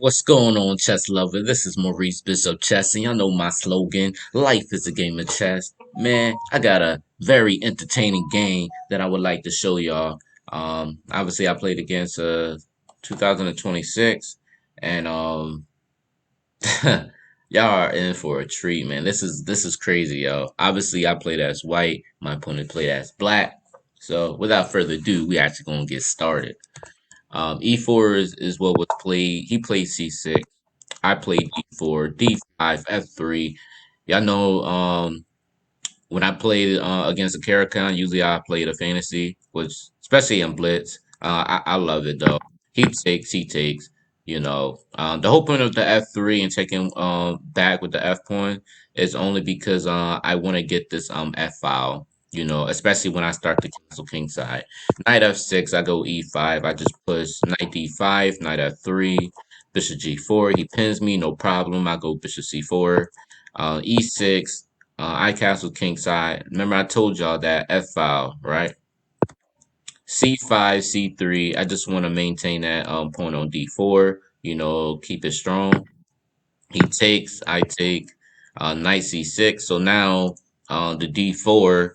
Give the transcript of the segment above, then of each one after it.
What's going on, chess lover? This is Maurice Bishop Chess, and y'all know my slogan: life is a game of chess. Man, I got a very entertaining game that I would like to show y'all. Obviously, I played against 2026, and y'all are in for a treat, man. This is crazy, yo. Obviously, I played as white. My opponent played as black. So, without further ado, we actually gonna get started. E4 is what was played. He played C6. I played D4, D5, F3. Y'all know when I played against a Caracan, usually I played a fantasy, which especially in Blitz. I love it though. He takes. The whole point of the F3 and taking back with the F pawn is only because I want to get this F file. Especially when I start the castle king side. Knight F6, I go E5. I just push Knight D5, Knight F3, Bishop G4. He pins me, no problem. I go Bishop C4, E6. I castle king side. Remember I told y'all that F file, right? C5, C3. I just want to maintain that pawn on D4. Keep it strong. He takes, I take, knight C6. So now the D4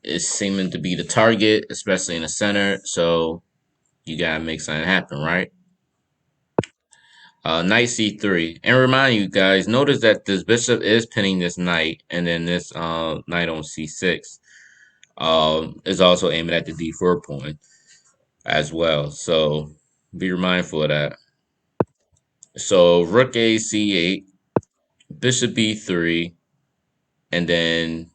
is seeming to be the target, especially in the center. So you gotta make something happen, right? Knight C3. And remind you guys, notice that this bishop is pinning this knight, and then this knight on C6 is also aiming at the D4 pawn as well. So be mindful of that. So rook A C8, bishop B3, and then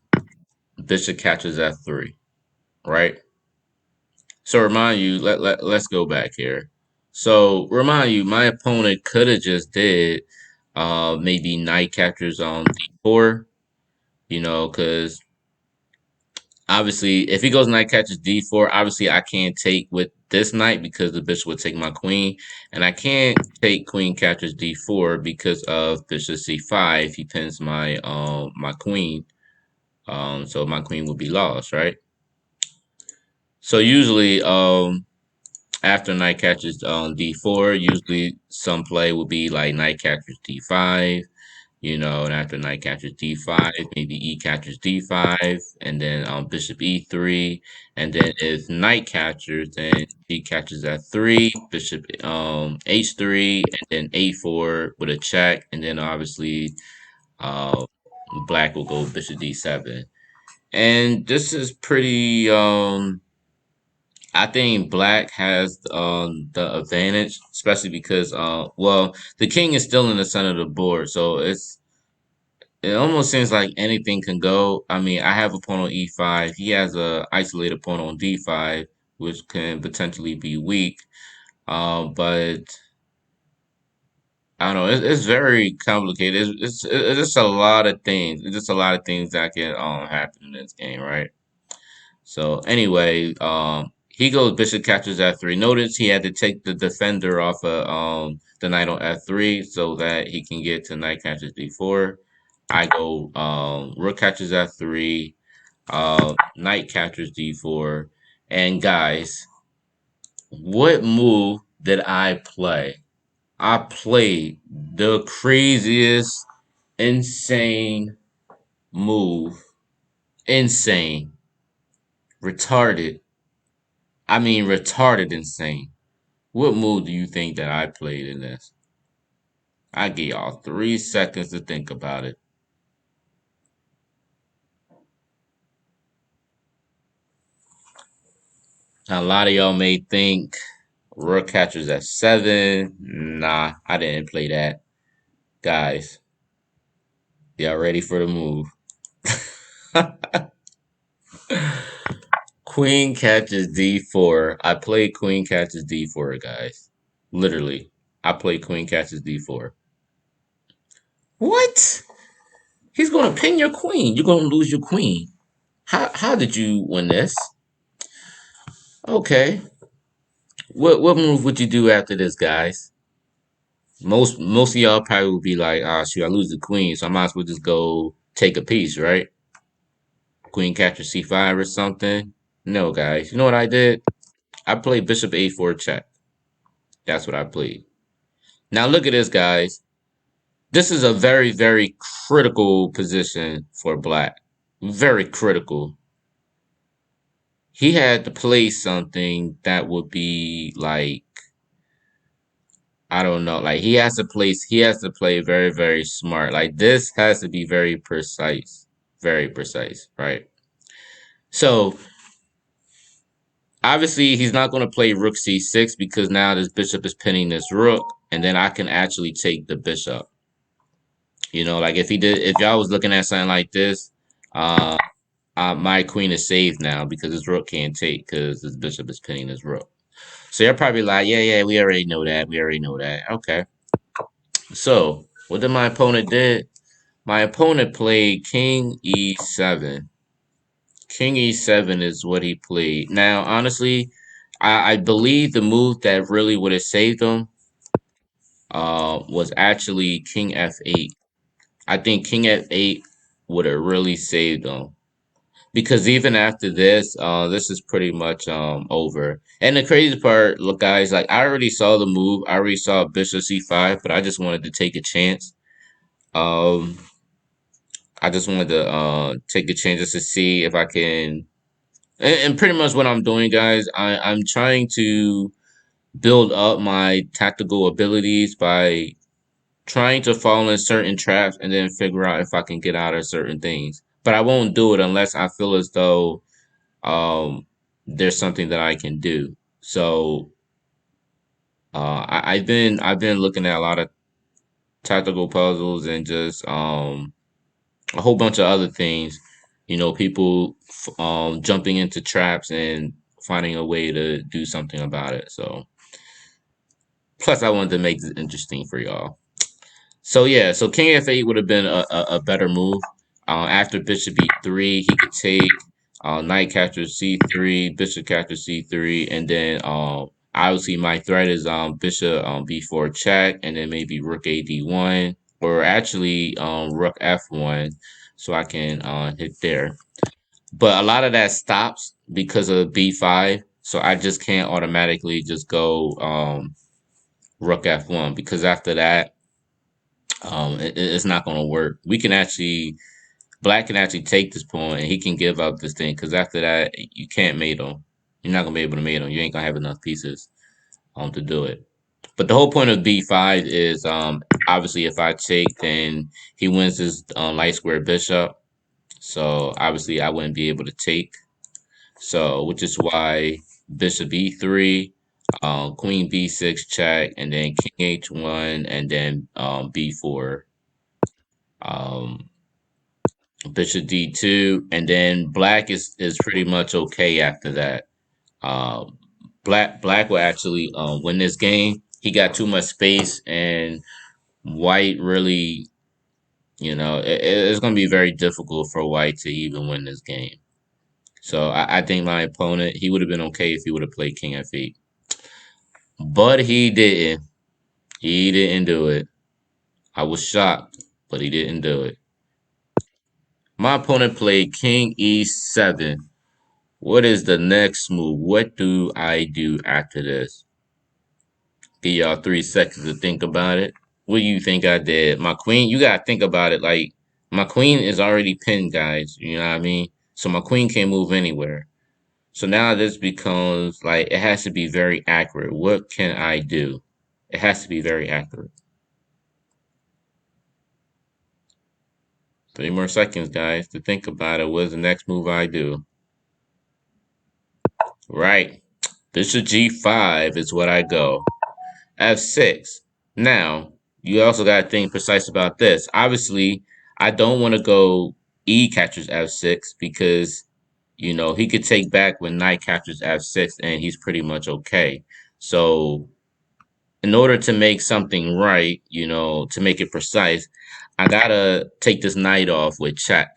bishop catches F3, right? So remind you, let's go back here. So remind you, my opponent could have just did maybe knight captures on D4, because obviously if he goes knight catches D4, obviously I can't take with this knight because the bishop would take my queen, and I can't take queen captures D4 because of bishop C5. He pins my queen, so my queen would be lost, right? So usually after knight catches D4, usually some play will be like knight catches D5, and after knight catches D5, maybe E catches D5, and then bishop E3, and then if knight catches, then he catches F3, bishop H3, and then A4 with a check, and then obviously uh, black will go bishop D7. And this is pretty I think black has the advantage, especially because well, the king is still in the center of the board, so it almost seems like anything can go. I mean, I have a pawn on E5. He has a isolated pawn on D5, which can potentially be weak. But I don't know. It's very complicated. It's just a lot of things. It's just a lot of things that can happen in this game, right? So anyway, he goes bishop captures F3. Notice he had to take the defender off of the knight on F3 so that he can get to knight catches D4. I go rook catches F3, knight captures D4, and guys, what move did I play? I played the craziest, insane move. Insane. Retarded. I mean, retarded insane. What move do you think that I played in this? I give y'all 3 seconds to think about it. Now, a lot of y'all may think rook catchers at 7. Nah, I didn't play that. Guys, y'all ready for the move? Queen catches D4. I played queen catches D4, guys. Literally, I played queen catches D4. What? He's gonna pin your queen. You're gonna lose your queen. How did you win this? Okay. What move would you do after this, guys? Most of y'all probably would be like, ah, shoot, I lose the queen, so I might as well just go take a piece, right? Queen capture C5 or something. No, guys. You know what I did? I played Bishop A4 check. That's what I played. Now look at this, guys. This is a very, very critical position for black. Very critical. He had to play something that would be like, I don't know, like he has to play very, very smart. Like this has to be very precise, right? So obviously he's not going to play rook c6 because now this bishop is pinning this rook, and then I can actually take the bishop. You know, like if y'all was looking at something like this, uh, my queen is saved now because this rook can't take because this bishop is pinning this rook. So you're probably like, yeah, yeah, we already know that. We already know that. Okay. So what did my opponent did? My opponent played King E7. King E7 is what he played. Now, honestly, I believe the move that really would have saved him was actually King F8. I think King F8 would have really saved him. Because even after this, this is pretty much over. And the crazy part, look, guys, like I already saw the move. I already saw Bishop C5, but I just wanted to take a chance. Um, I just wanted to take a chance just to see if I can. And pretty much what I'm doing, guys, I'm trying to build up my tactical abilities by trying to fall in certain traps and then figure out if I can get out of certain things. But I won't do it unless I feel as though there's something that I can do. So I've been looking at a lot of tactical puzzles and just a whole bunch of other things. You know, people jumping into traps and finding a way to do something about it. So plus I wanted to make this interesting for y'all. So yeah, so King F8 would have been a better move. After Bishop E3, he could take Knight captures C3, Bishop captures C3, and then obviously my threat is Bishop B4 check, and then maybe Rook AD1, or actually Rook F1, so I can hit there. But a lot of that stops because of B5, so I just can't automatically just go Rook F1 because after that it's not going to work. We can actually, Black can actually take this pawn and he can give up this thing because after that, you can't mate him. You're not going to be able to mate him. You ain't going to have enough pieces to do it. But the whole point of B5 is obviously if I take, then he wins his light square bishop. So obviously I wouldn't be able to take. So, which is why bishop E3, queen B6 check, and then king H1, and then B4. Um, Bishop D2, and then Black is pretty much okay after that. Um, Black will actually win this game. He got too much space, and White really, it's going to be very difficult for White to even win this game. So I think my opponent, he would have been okay if he would have played King F8, but he didn't. He didn't do it. I was shocked, but he didn't do it. My opponent played King E7. What is the next move? What do I do after this? Give y'all 3 seconds to think about it. What do you think I did? My queen, you gotta think about it. Like, my queen is already pinned, guys. You know what I mean? So my queen can't move anywhere. So now this becomes like, it has to be very accurate. What can I do? It has to be very accurate. 3 more seconds, guys, to think about it. What's the next move I do? Right. Bishop G5 is what I go. F6. Now, you also got to think precise about this. Obviously, I don't want to go E captures F6 because, he could take back when Knight captures F6 and he's pretty much okay. So, in order to make something right, to make it precise, I got to take this Knight off with check.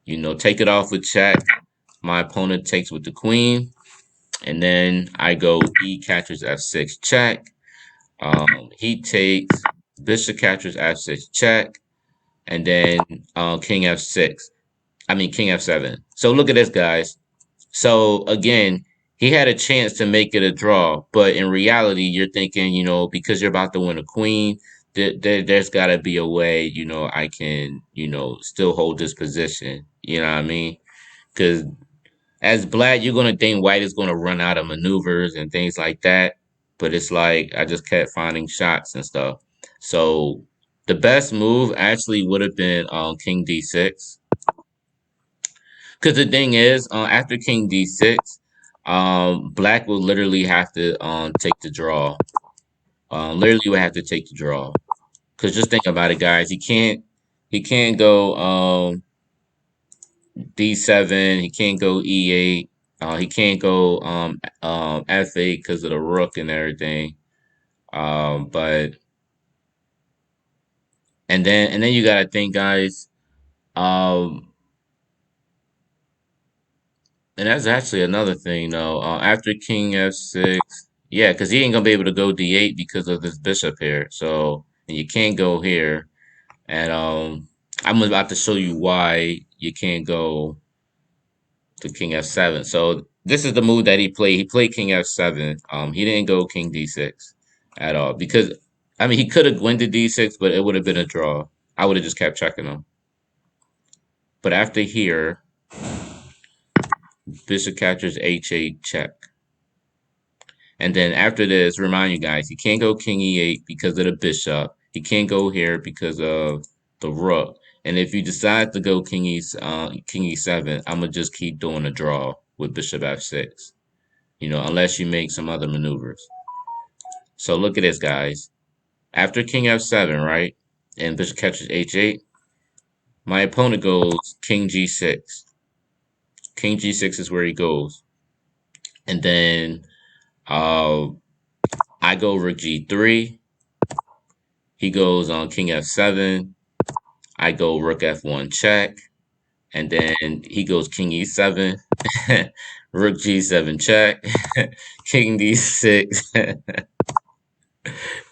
Take it off with check. My opponent takes with the queen. And then I go E captures F6 check. He takes Bishop captures F6 check, and then King F6. I mean King F7. So look at this, guys. So again, he had a chance to make it a draw, but in reality, you're thinking, because you're about to win a queen, there's got to be a way, I can, still hold this position. You know what I mean? Because as black, you're gonna think white is gonna run out of maneuvers and things like that. But it's like I just kept finding shots and stuff. So the best move actually would have been King D6. Because the thing is, after King D6, black will literally have to take the draw. Literally would have to take the draw. Because just think about it, guys. He can't go D7. He can't go E8. He can't go F8 because of the rook and everything. But and then you gotta think, guys. Um, and that's actually another thing, though. After King F6, yeah, because he ain't gonna be able to go D8 because of this bishop here. So and you can't go here. And I'm about to show you why you can't go to King F7. So this is the move that he played. He played King F7. He didn't go King D6 at all because I mean he could have went to D6, but it would have been a draw. I would have just kept checking him. But after here, Bishop captures H8 check. And then after this, remind you guys, he can't go King E8 because of the bishop. He can't go here because of the rook. And if you decide to go King E7, I'm gonna just keep doing a draw with Bishop F6. Unless you make some other maneuvers. So look at this, guys. After King F7, right, and Bishop catches H8, my opponent goes King G6. King G6 is where he goes, and then I go Rook G3. He goes on King F7. I go Rook F1 check, and then he goes King E7. Rook G7 check. King D6.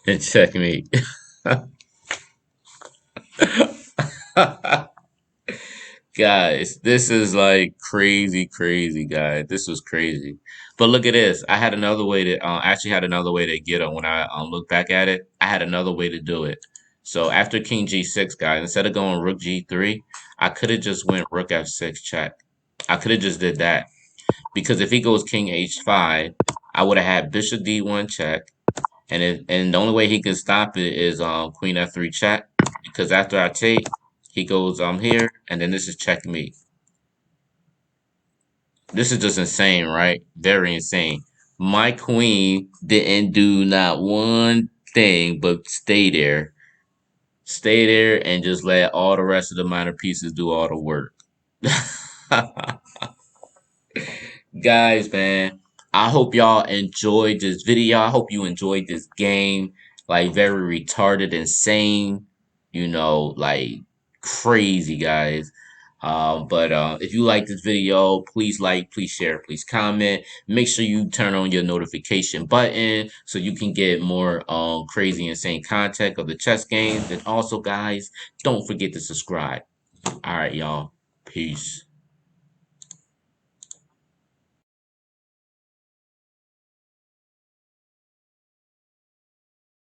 And checkmate. Guys, this is like crazy, crazy, guys. This was crazy. But look at this. I had another way to actually had another way to get him when I look back at it. I had another way to do it. So after King G6, guys, instead of going Rook G3, I could have just went Rook F6 check. I could have just did that because if he goes King H5, I would have had Bishop D1 check, and the only way he can stop it is Queen F3 check because after I take, he goes here, and then this is checkmate. This is just insane, right? Very insane. My queen didn't do not one thing but stay there. Stay there and just let all the rest of the minor pieces do all the work. Guys, man, I hope y'all enjoyed this video. I hope you enjoyed this game. Like, very retarded, insane, like crazy, guys. But if you like this video, please like, please share, please comment. Make sure you turn on your notification button so you can get more crazy, insane content of the chess games. And also, guys, don't forget to subscribe. All right, y'all. Peace.